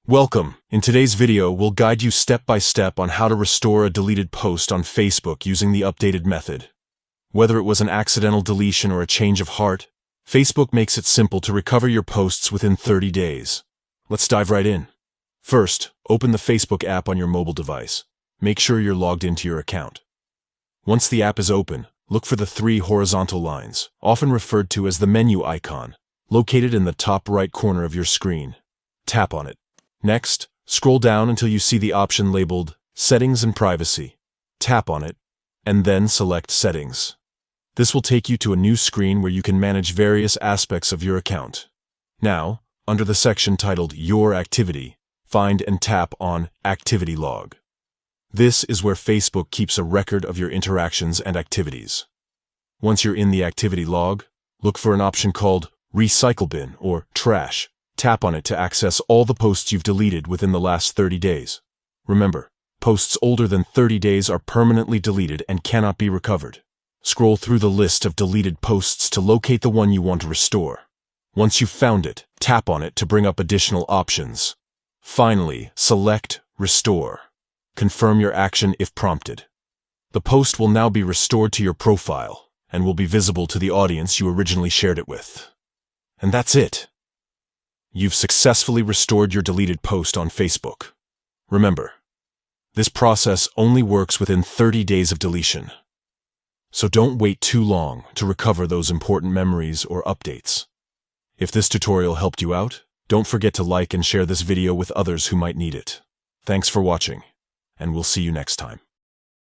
Welcome. In today's video, we'll guide you step by step on how to restore a deleted post on Facebook using the updated method. Whether it was an accidental deletion or a change of heart, Facebook makes it simple to recover your posts within 30 days. Let's dive right in. First, open the Facebook app on your mobile device. Make sure you're logged into your account. Once the app is open, look for the three horizontal lines, often referred to as the menu icon, located in the top right corner of your screen. Tap on it. Next, scroll down until you see the option labeled Settings and Privacy. Tap on it, and then select Settings. This will take you to a new screen where you can manage various aspects of your account. Now, under the section titled Your Activity, find and tap on Activity Log. This is where Facebook keeps a record of your interactions and activities. Once you're in the activity log, look for an option called Recycle Bin or Trash. Tap on it to access all the posts you've deleted within the last 30 days. Remember, posts older than 30 days are permanently deleted and cannot be recovered. Scroll through the list of deleted posts to locate the one you want to restore. Once you've found it, tap on it to bring up additional options. Finally, select Restore. Confirm your action if prompted. The post will now be restored to your profile and will be visible to the audience you originally shared it with. And that's it. You've successfully restored your deleted post on Facebook. Remember, this process only works within 30 days of deletion. So don't wait too long to recover those important memories or updates. If this tutorial helped you out, don't forget to like and share this video with others who might need it. Thanks for watching, and we'll see you next time.